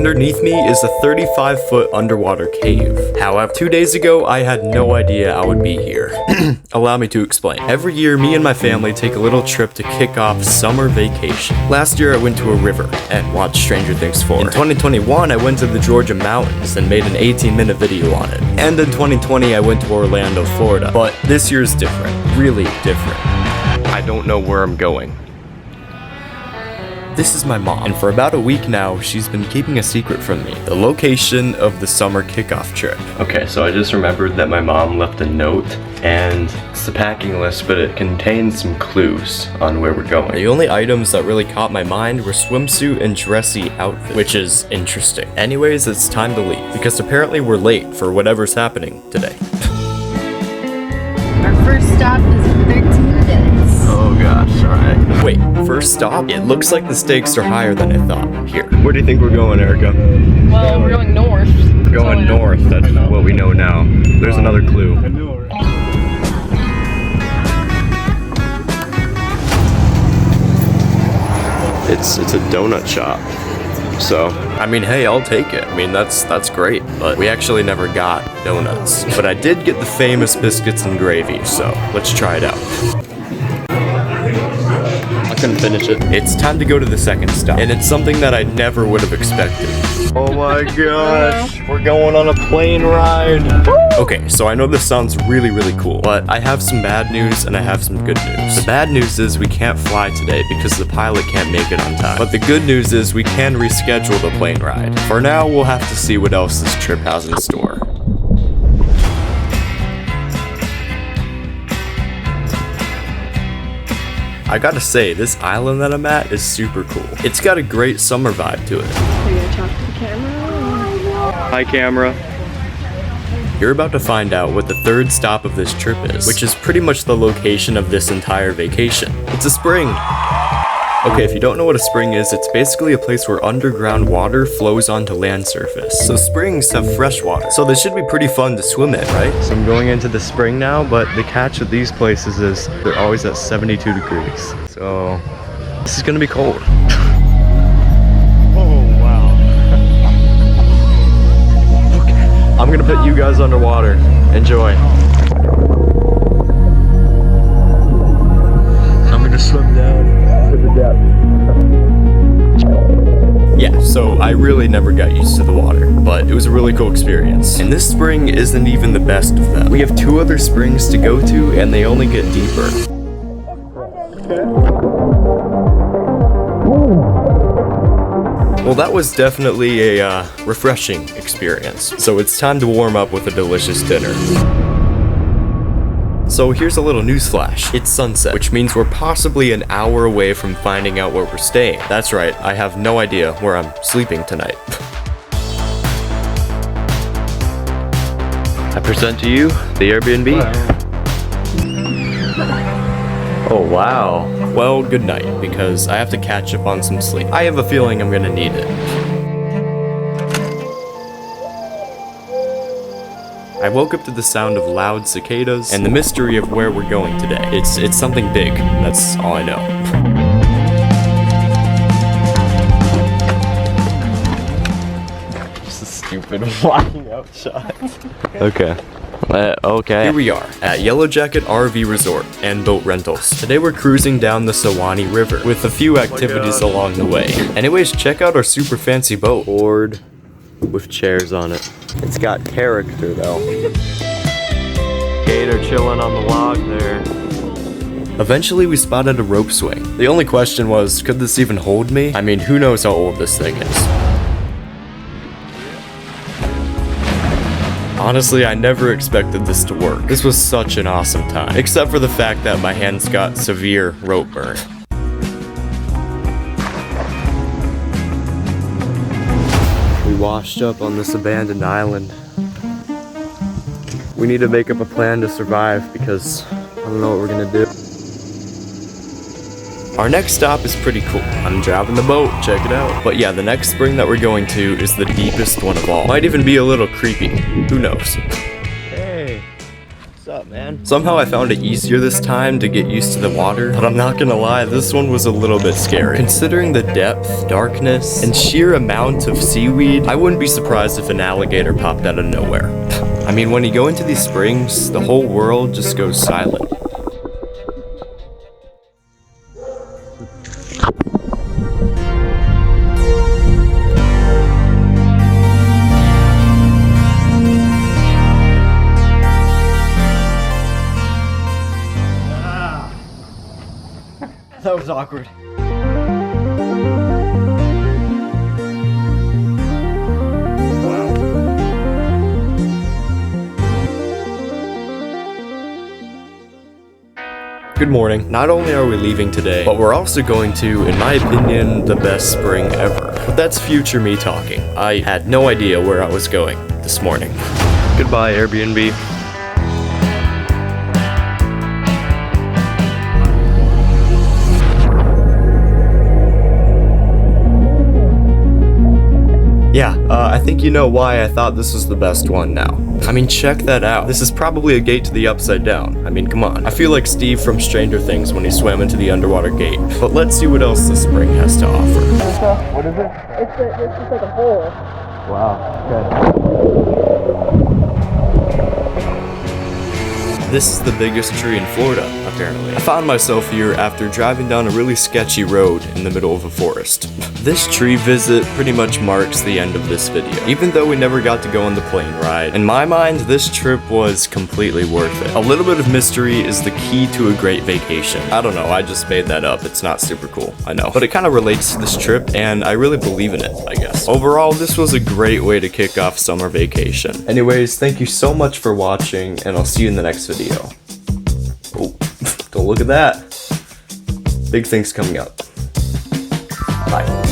underneath me is a 35-foot underwater cave. However, 2 days ago, I had no idea I would be here. Allow me to explain. Every year, me and my family take a little trip to kick off summer vacation. Last year, I went to a river and watched Stranger Things 4. In 2021, I went to the Georgia mountains and made an 18-minute video on it. And in 2020, I went to Orlando, Florida. But this year's different. Really different. I don't know where I'm going. This is my mom, and for about a week now, she's been keeping a secret from me. The location of the summer kickoff trip. Okay, so I just remembered that my mom left a note, and it's the packing list, but it contains some clues on where we're going. The only items that really caught my mind were swimsuit and dressy outfit, which is interesting. Anyways, it's time to leave, because apparently we're late for whatever's happening today. Our first stop is in 13 minutes. Oh gosh, alright. Wait, first stop? It looks like the stakes are higher than I thought. Here. Where do you think we're going, Erica? Well, we're going north. We're going north, that's what we know now. There's another clue. It's a donut shop. So, I mean, hey, I'll take it. I mean, that's great, but we actually never got donuts. But I did get the famous biscuits and gravy, so let's try it out. I couldn't finish it. It's time to go to the second stop, and it's something that I never would have expected. Oh my gosh, we're going on a plane ride. Okay, so I know this sounds really, really cool, but I have some bad news and I have some good news. The bad news is we can't fly today because the pilot can't make it on time. But the good news is we can reschedule the plane ride. For now, we'll have to see what else this trip has in store. I gotta say, this island that I'm at is super cool. It's got a great summer vibe to it. Are you gonna talk to the camera? Hi, camera. You're about to find out what the third stop of this trip is, which is pretty much the location of this entire vacation. It's a spring. Okay, if you don't know what a spring is, it's basically a place where underground water flows onto land surface. So springs have fresh water, so they should be pretty fun to swim in, right? So I'm going into the spring now, but the catch with these places is they're always at 72 degrees. So this is gonna be cold. Oh, wow. Okay, I'm gonna put you guys underwater. Enjoy. I'm gonna swim down. Yeah, so I really never got used to the water, but it was a really cool experience. And this spring isn't even the best of them. We have 2 other springs to go to, and they only get deeper. Well, that was definitely a refreshing experience. So it's time to warm up with a delicious dinner. So here's a little newsflash. It's sunset, which means we're possibly an hour away from finding out where we're staying. That's right, I have no idea where I'm sleeping tonight. I present to you the Airbnb. Oh wow. Well, good night, because I have to catch up on some sleep. I have a feeling I'm gonna need it. I woke up to the sound of loud cicadas and the mystery of where we're going today. It's something big, that's all I know. Just a stupid walking out shot. Okay. Okay. Here we are at Yellow Jacket RV Resort and Boat Rentals. Today we're cruising down the Sewanee River with a few activities along the way. Anyways, check out our super fancy boat. Board with chairs on it. It's got character though. Gator chilling on the log there. Eventually we spotted a rope swing. The only question was, could this even hold me? I mean, who knows how old this thing is. Honestly, I never expected this to work. This was such an awesome time, except for the fact that my hands got severe rope burn. We washed up on this abandoned island. We need to make up a plan to survive because I don't know what we're gonna do. Our next stop is pretty cool. I'm driving the boat, check it out. But yeah, the next spring that we're going to is the deepest one of all. Might even be a little creepy, who knows? Hey, what's up? up, man? Somehow I found it easier this time to get used to the water, but I'm not gonna lie, this one was a little bit scary. Considering the depth, darkness, and sheer amount of seaweed, I wouldn't be surprised if an alligator popped out of nowhere. I mean, when you go into these springs, the whole world just goes silent. That was awkward. Good morning. Not only are we leaving today, but we're also going to, in my opinion, the best spring ever. But that's future me talking. I had no idea where I was going this morning. Goodbye, Airbnb. Yeah, I think you know why I thought this was the best one now. I mean, check that out. This is probably a gate to the upside down. I mean, come on. I feel like Steve from Stranger Things when he swam into the underwater gate. But let's see what else this spring has to offer. What is it? It's just like a hole. Wow. Okay. This is the biggest tree in Florida, apparently. I found myself here after driving down a really sketchy road in the middle of a forest. This tree visit pretty much marks the end of this video. Even though we never got to go on the plane ride, in my mind, this trip was completely worth it. A little bit of mystery is the key to a great vacation. I don't know, I just made that up. It's not super cool, I know. But it kind of relates to this trip, and I really believe in it, I guess. Overall, this was a great way to kick off summer vacation. Anyways, thank you so much for watching, and I'll see you in the next video. Oh, don't look at that. Big things coming up. Bye.